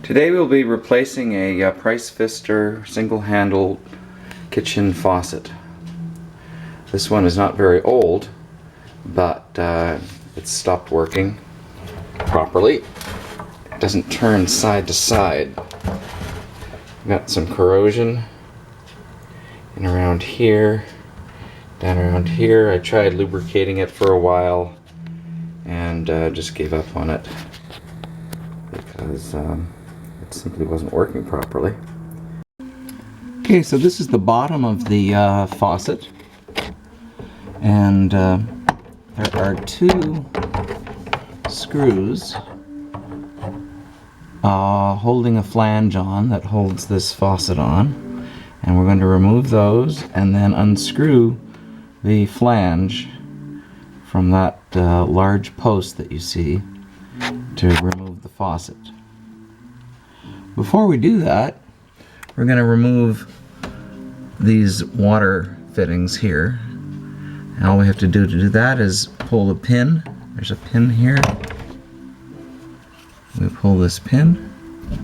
Today we'll be replacing a Pfister single-handle kitchen faucet. This one is not very old, but it's stopped working properly. It doesn't turn side to side. Got some corrosion in around here, down around here. I tried lubricating it for a while and just gave up on it because it simply wasn't working properly. Okay, so this is the bottom of the faucet, and there are two screws holding a flange on that holds this faucet on, and we're going to remove those and then unscrew the flange from that large post that you see to remove the faucet. Before we do that, we're going to remove these water fittings here. And all we have to do that is pull the pin. There's a pin here. We pull this pin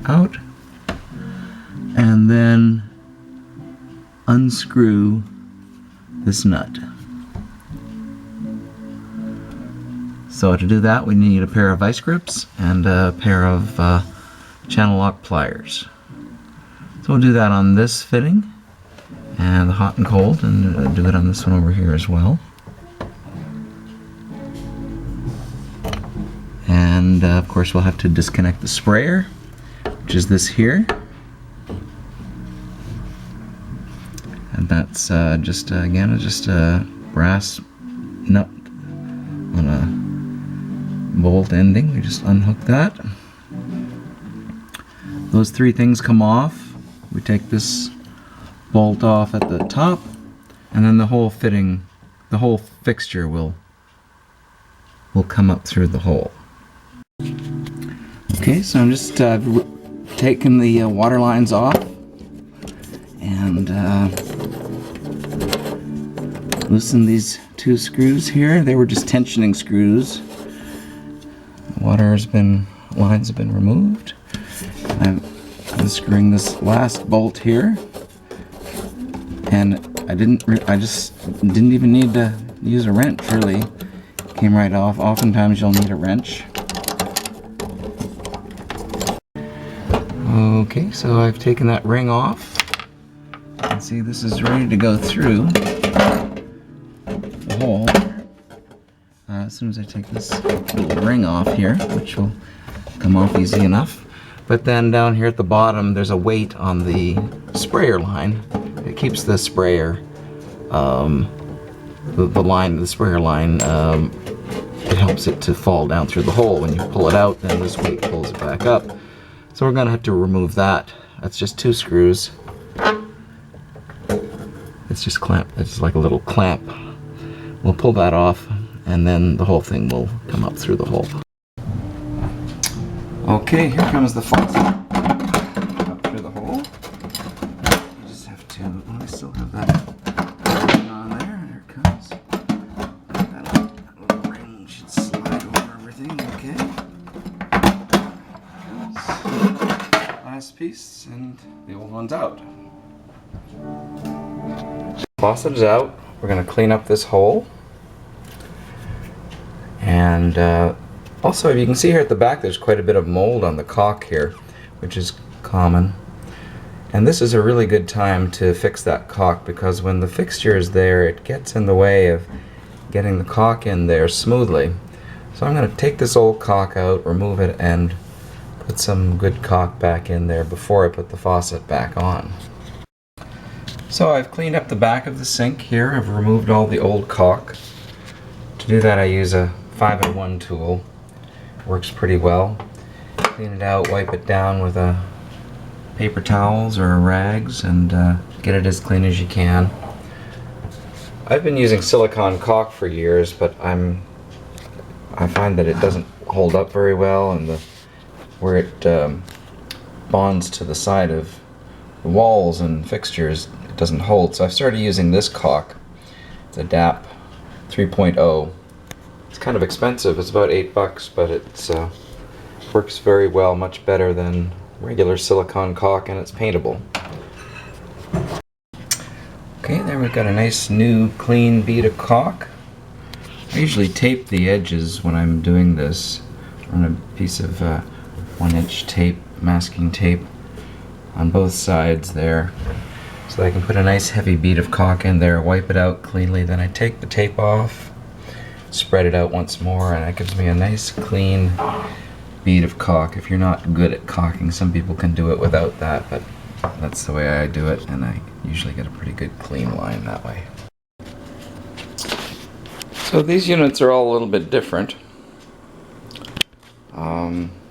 out and then unscrew this nut. So to do that, we need a pair of vice grips and a pair of channel lock pliers. So we'll do that on this fitting and the hot and cold, and do it on this one over here as well. And of course we'll have to disconnect the sprayer, which is this here. And that's just a brass nut on a bolt ending. We just unhook that. Those three things come off. We take this bolt off at the top, and then the whole fixture will come up through the hole. Okay, so I'm just taking the water lines off and loosen these two screws here. They were just tensioning screws. The lines have been removed. I'm unscrewing this last bolt here, and I just didn't even need to use a wrench, really. It came right off. Oftentimes you'll need a wrench. Okay, so I've taken that ring off. You can see this is ready to go through the hole. As soon as I take this little ring off here, which will come off easy enough. But then down here at the bottom, there's a weight on the sprayer line. It keeps the sprayer, the sprayer line, it helps it to fall down through the hole. When you pull it out, then this weight pulls it back up. So we're gonna have to remove that. That's just two screws. It's just it's like a little clamp. We'll pull that off, and then the whole thing will come up through the hole. Okay, here comes the faucet up through the hole. You just have to, I still have that on there. Here it comes. That little ring should slide over everything. Okay. Last piece, and the old one's out. Faucet is out. We're going to clean up this hole. And also, you can see here at the back there's quite a bit of mold on the caulk here, which is common. And this is a really good time to fix that caulk, because when the fixture is there, it gets in the way of getting the caulk in there smoothly. So I'm going to take this old caulk out, remove it, and put some good caulk back in there before I put the faucet back on. So I've cleaned up the back of the sink here. I've removed all the old caulk. To do that, I use a 5-in-1 tool. Works pretty well. Clean it out, wipe it down with paper towels or rags, and get it as clean as you can. I've been using silicone caulk for years, but I find that it doesn't hold up very well, and where it bonds to the side of the walls and fixtures, it doesn't hold. So I've started using this caulk. It's a DAP 3.0. It's kind of expensive. It's about $8, but it works very well, much better than regular silicone caulk and it's paintable. Okay, there we've got a nice new clean bead of caulk. I usually tape the edges when I'm doing this on a piece of 1-inch tape, masking tape, on both sides there, so that I can put a nice heavy bead of caulk in there, wipe it out cleanly, then I take the tape off, spread it out once more, and that gives me a nice clean bead of caulk. If you're not good at caulking, some people can do it without that, but that's the way I do it, and I usually get a pretty good clean line that way. So these units are all a little bit different.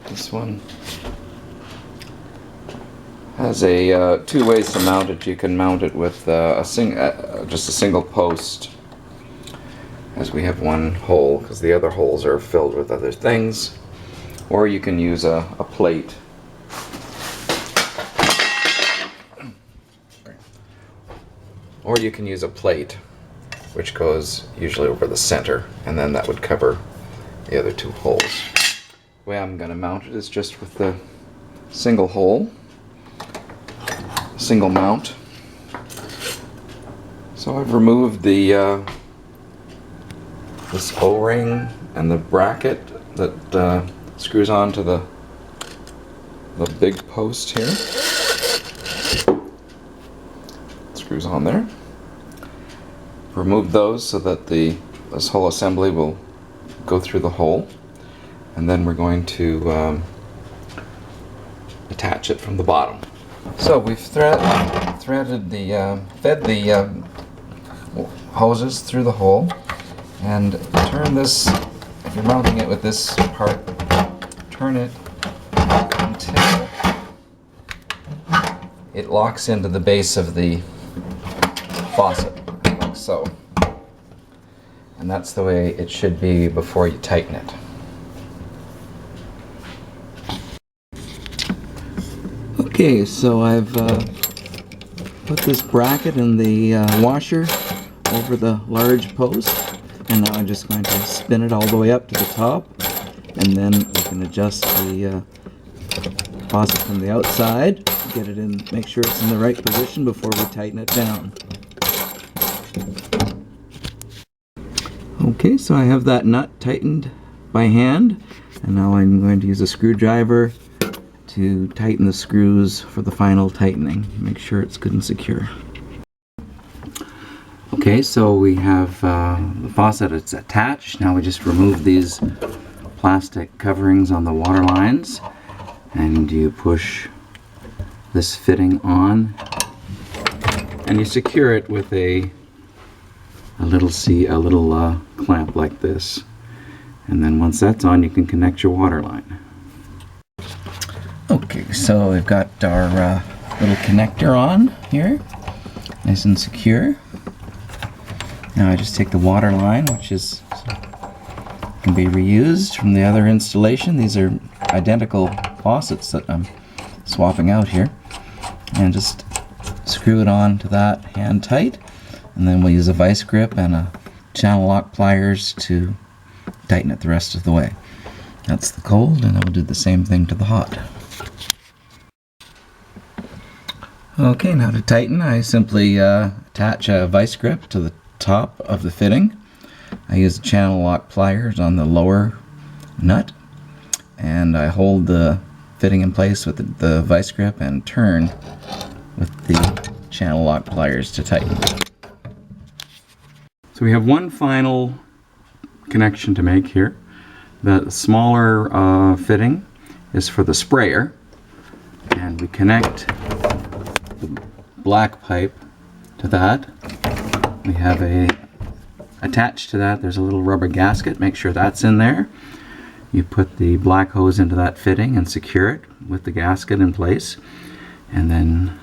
This one has a 2 ways to mount it. You can mount it with just a single post, as we have one hole, because the other holes are filled with other things, or you can use a plate. Or you can use a plate, which goes usually over the center, and then that would cover the other 2 holes. The way I'm going to mount it is just with the single hole, single mount. So I've removed the this O-ring and the bracket that screws onto the big post here. Screws on there. Remove those so that this whole assembly will go through the hole, and then we're going to attach it from the bottom. So we've fed the hoses through the hole, and turn this, if you're mounting it with this part, turn it until it locks into the base of the faucet, like so. And that's the way it should be before you tighten it. Okay, so I've put this bracket in the washer over the large post, and now I'm just going to spin it all the way up to the top, and then we can adjust the faucet from the outside, get it in, make sure it's in the right position before we tighten it down. Okay, so I have that nut tightened by hand, and now I'm going to use a screwdriver to tighten the screws for the final tightening. Make sure it's good and secure. Okay, so we have the faucet, it's attached. Now we just remove these plastic coverings on the water lines, and you push this fitting on, and you secure it with a little clamp like this. And then once that's on, you can connect your water line. Okay, so we've got our little connector on here, nice and secure. Now I just take the water line, which can be reused from the other installation. These are identical faucets that I'm swapping out here, and just screw it on to that hand tight, and then we'll use a vice grip and a channel lock pliers to tighten it the rest of the way. That's the cold, and I'll do the same thing to the hot. Okay, now to tighten, I simply attach a vice grip to the top of the fitting. I use channel lock pliers on the lower nut, and I hold the fitting in place with the vice grip and turn with the channel lock pliers to tighten. So we have one final connection to make here. The smaller fitting is for the sprayer, and we connect the black pipe to that. We have attached to that, there's a little rubber gasket. Make sure that's in there. You put the black hose into that fitting and secure it with the gasket in place, and then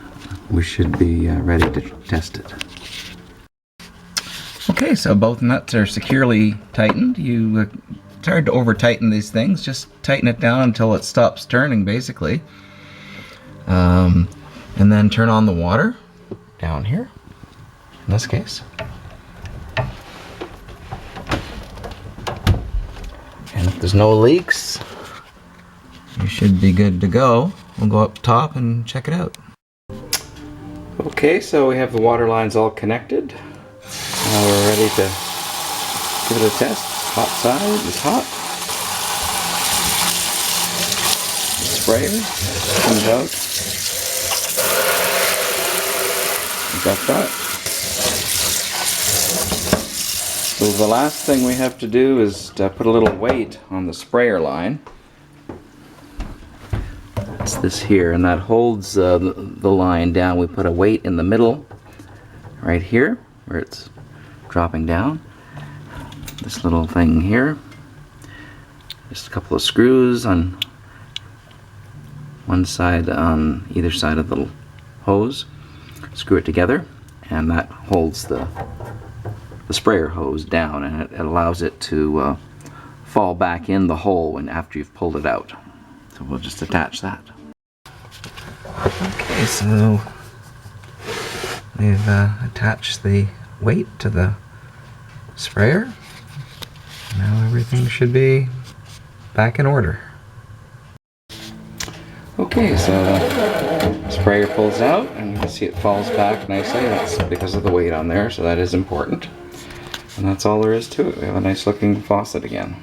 we should be ready to test it. Okay, so both nuts are securely tightened. It's hard to over tighten these things. Just tighten it down until it stops turning, basically. And then turn on the water down here, in this case. And if there's no leaks, you should be good to go. we'll go up top and check it out. Okay, so we have the water lines all connected. Now we're ready to give it a test. Hot side is hot. The sprayer comes out. Got that. So the last thing we have to do is to put a little weight on the sprayer line. It's this here, and that holds the line down. We put a weight in the middle, right here, where it's dropping down. This little thing here. Just a couple of screws on one side, on either side of the hose. Screw it together, and that holds the sprayer hose down, and it allows it to fall back in the hole when after you've pulled it out. So we'll just attach that. Okay, so we've attached the weight to the sprayer. Now everything should be back in order. Okay, so the sprayer pulls out, and you can see it falls back nicely. That's because of the weight on there, so that is important. And that's all there is to it. We have a nice looking faucet again.